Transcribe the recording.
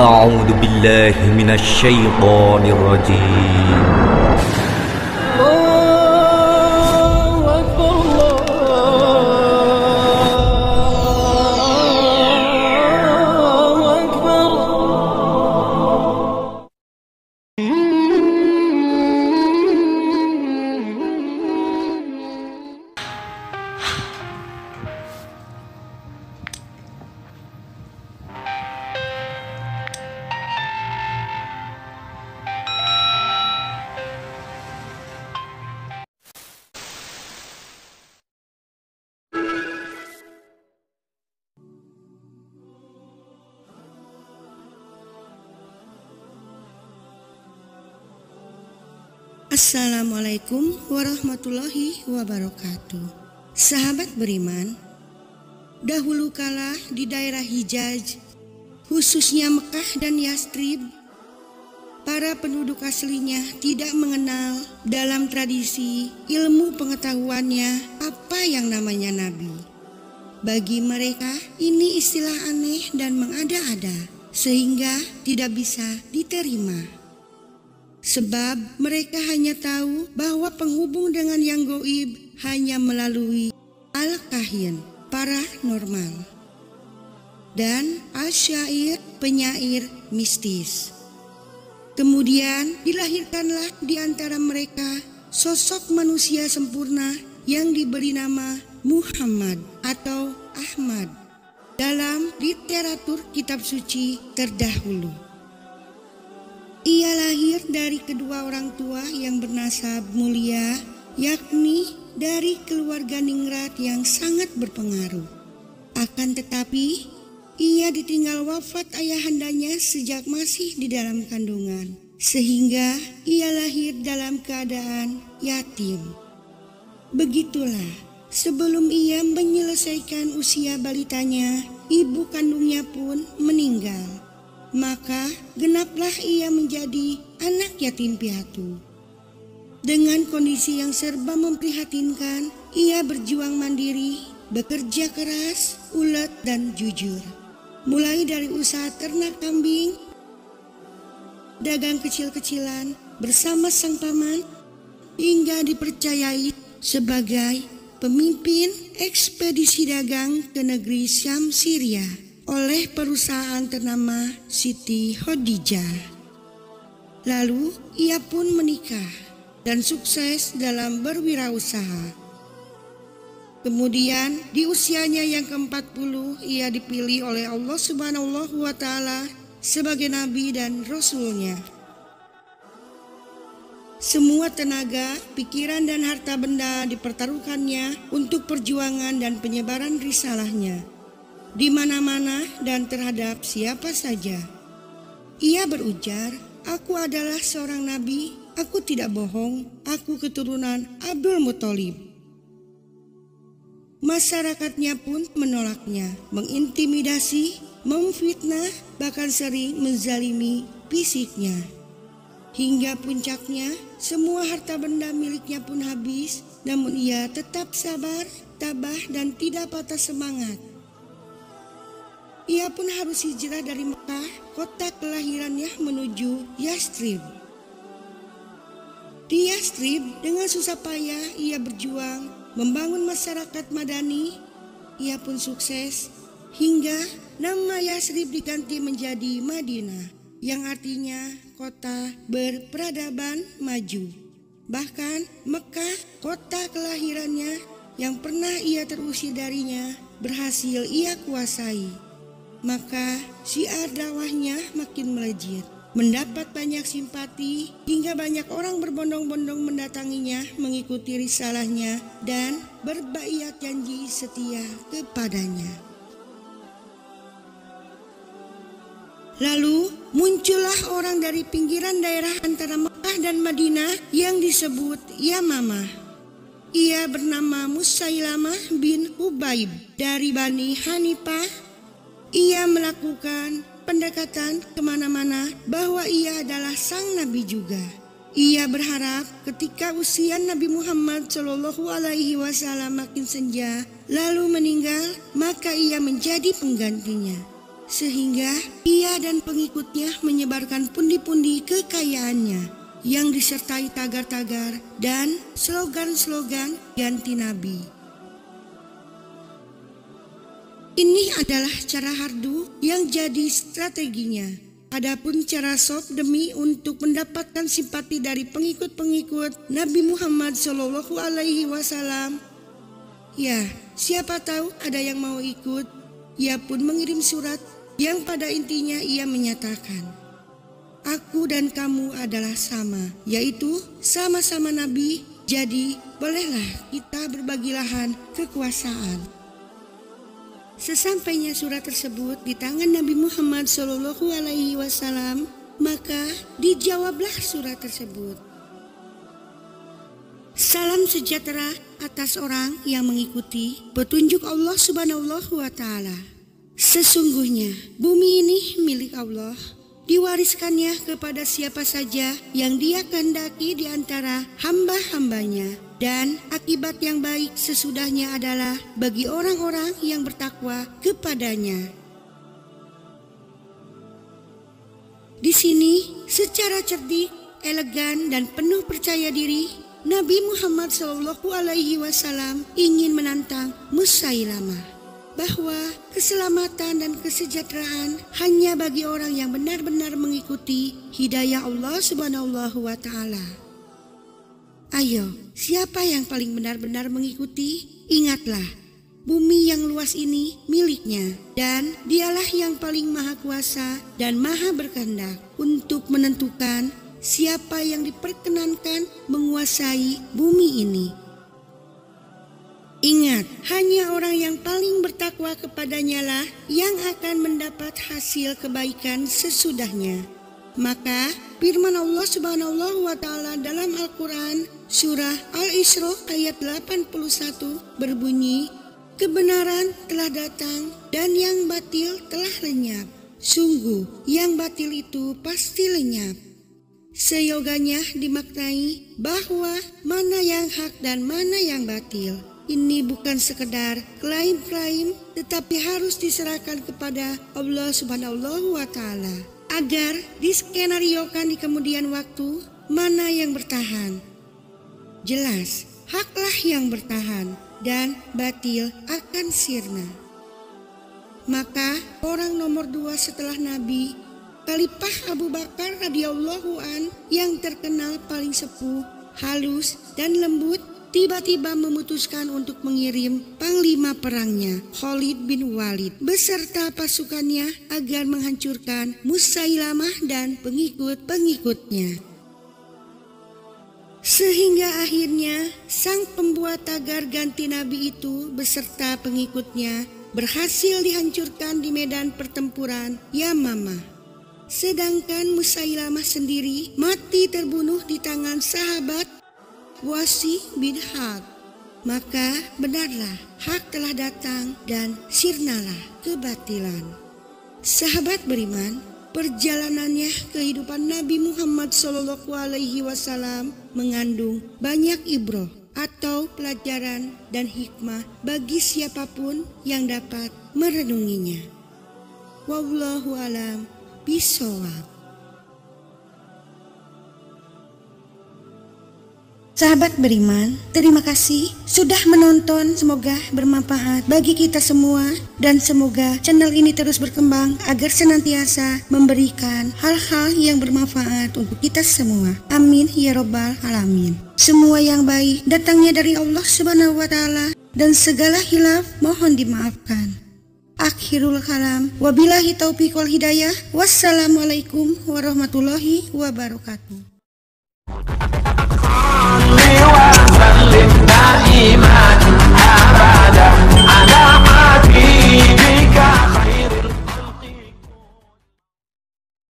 أعوذ بالله من الشيطان الرجيم. Assalamualaikum warahmatullahi wabarakatuh. Sahabat beriman, dahulu kala di daerah Hijaz, khususnya Mekah dan Yastrib, para penduduk aslinya tidak mengenal dalam tradisi ilmu pengetahuannya apa yang namanya nabi. Bagi mereka ini istilah aneh dan mengada-ada sehingga tidak bisa diterima. Sebab mereka hanya tahu bahwa penghubung dengan yang goib hanya melalui al-kahin, paranormal, dan al-syair, penyair mistis. Kemudian dilahirkanlah di antara mereka sosok manusia sempurna yang diberi nama Muhammad atau Ahmad dalam literatur kitab suci terdahulu. Ia lahir dari kedua orang tua yang bernasab mulia, yakni dari keluarga ningrat yang sangat berpengaruh. Akan tetapi, ia ditinggal wafat ayahandanya sejak masih di dalam kandungan, sehingga ia lahir dalam keadaan yatim. Begitulah, sebelum ia menyelesaikan usia balitanya, ibu kandungnya pun meninggal. Maka genaplah ia menjadi anak yatim piatu. Dengan kondisi yang serba memprihatinkan, ia berjuang mandiri, bekerja keras, ulet dan jujur. Mulai dari usaha ternak kambing, dagang kecil-kecilan bersama sang paman, hingga dipercayai sebagai pemimpin ekspedisi dagang ke negeri Syam, Syria oleh perusahaan ternama Siti Khadijah. Lalu ia pun menikah dan sukses dalam berwirausaha. Kemudian di usianya yang ke-40 ia dipilih oleh Allah Subhanahu wa Ta'ala sebagai nabi dan rasulnya. Semua tenaga, pikiran dan harta benda dipertaruhkannya untuk perjuangan dan penyebaran risalahnya di mana-mana dan terhadap siapa saja. Ia berujar, "Aku adalah seorang nabi, aku tidak bohong, aku keturunan Abdul Muthalib." Masyarakatnya pun menolaknya, mengintimidasi, memfitnah, bahkan sering menzalimi fisiknya. Hingga puncaknya, semua harta benda miliknya pun habis, namun ia tetap sabar, tabah dan tidak patah semangat. Ia pun harus hijrah dari Mekah, kota kelahirannya, menuju Yastrib. Di Yastrib dengan susah payah ia berjuang membangun masyarakat Madani. Ia pun sukses hingga nama Yastrib diganti menjadi Madinah, yang artinya kota berperadaban maju. Bahkan Mekah, kota kelahirannya yang pernah ia terusir darinya, berhasil ia kuasai. Maka syiar dakwahnya makin melejit, mendapat banyak simpati hingga banyak orang berbondong-bondong mendatanginya, mengikuti risalahnya dan berbaiat janji setia kepadanya. Lalu muncullah orang dari pinggiran daerah antara Mekah dan Madinah yang disebut Yamamah. Ia bernama Musailamah bin Ubaib dari Bani Hanifah. Ia melakukan pendekatan kemana-mana bahwa ia adalah sang nabi juga. Ia berharap ketika usia Nabi Muhammad SAW makin senja lalu meninggal, maka ia menjadi penggantinya. Sehingga ia dan pengikutnya menyebarkan pundi-pundi kekayaannya yang disertai tagar-tagar dan slogan-slogan ganti nabi. Ini adalah cara hardu yang jadi strateginya. Adapun cara soft demi untuk mendapatkan simpati dari pengikut-pengikut Nabi Muhammad SAW. Ya, siapa tahu ada yang mau ikut. Ia pun mengirim surat yang pada intinya ia menyatakan, "Aku dan kamu adalah sama, yaitu sama-sama Nabi, jadi bolehlah kita berbagi lahan kekuasaan." Sesampainya surat tersebut di tangan Nabi Muhammad SAW, maka dijawablah surat tersebut. Salam sejahtera atas orang yang mengikuti petunjuk Allah Subhanahu wa Ta'ala. Sesungguhnya bumi ini milik Allah, diwariskannya kepada siapa saja yang Dia kehendaki di antara hamba-hambanya, dan akibat yang baik sesudahnya adalah bagi orang-orang yang bertakwa kepadanya. Di sini secara cerdik, elegan dan penuh percaya diri, Nabi Muhammad SAW ingin menantang Musailamah bahwa keselamatan dan kesejahteraan hanya bagi orang yang benar-benar mengikuti hidayah Allah Subhanahu wa Ta'ala. Ayo, siapa yang paling benar-benar mengikuti? Ingatlah, bumi yang luas ini miliknya, dan Dialah yang paling maha kuasa dan maha berkehendak untuk menentukan siapa yang diperkenankan menguasai bumi ini. Ingat, hanya orang yang paling bertakwa kepadanya lah yang akan mendapat hasil kebaikan sesudahnya. Maka firman Allah Subhanahu wa Ta'ala dalam Al-Quran surah Al-Isra ayat 81 berbunyi, "Kebenaran telah datang dan yang batil telah lenyap. Sungguh yang batil itu pasti lenyap." Seyoganya dimaknai bahwa mana yang hak dan mana yang batil. Ini bukan sekedar klaim-klaim, tetapi harus diserahkan kepada Allah Subhanahu wa Ta'ala agar diskenariokan di kemudian waktu mana yang bertahan. Jelas, haklah yang bertahan dan batil akan sirna. Maka orang nomor 2 setelah Nabi, Khalifah Abu Bakar radhiyallahu an, yang terkenal paling sepuh, halus dan lembut, tiba-tiba memutuskan untuk mengirim panglima perangnya Khalid bin Walid beserta pasukannya agar menghancurkan Musailamah dan pengikut-pengikutnya. Sehingga akhirnya sang pembuat tagar ganti nabi itu beserta pengikutnya berhasil dihancurkan di medan pertempuran Yamamah. Sedangkan Musailamah sendiri mati terbunuh di tangan sahabat Wasi bin Haq. Maka benarlah hak telah datang dan sirnalah kebatilan. Sahabat beriman, perjalanannya kehidupan Nabi Muhammad SAW mengandung banyak ibrah atau pelajaran dan hikmah bagi siapapun yang dapat merenunginya. Wallahu a'lam bishawab. Sahabat beriman, terima kasih sudah menonton. Semoga bermanfaat bagi kita semua, dan semoga channel ini terus berkembang agar senantiasa memberikan hal-hal yang bermanfaat untuk kita semua. Amin ya robbal alamin. Semua yang baik datangnya dari Allah Subhanahu wa Ta'ala, dan segala hilaf mohon dimaafkan. Akhirul kalam, wabillahi taufiq wal hidayah. Wassalamualaikum warahmatullahi wabarakatuh.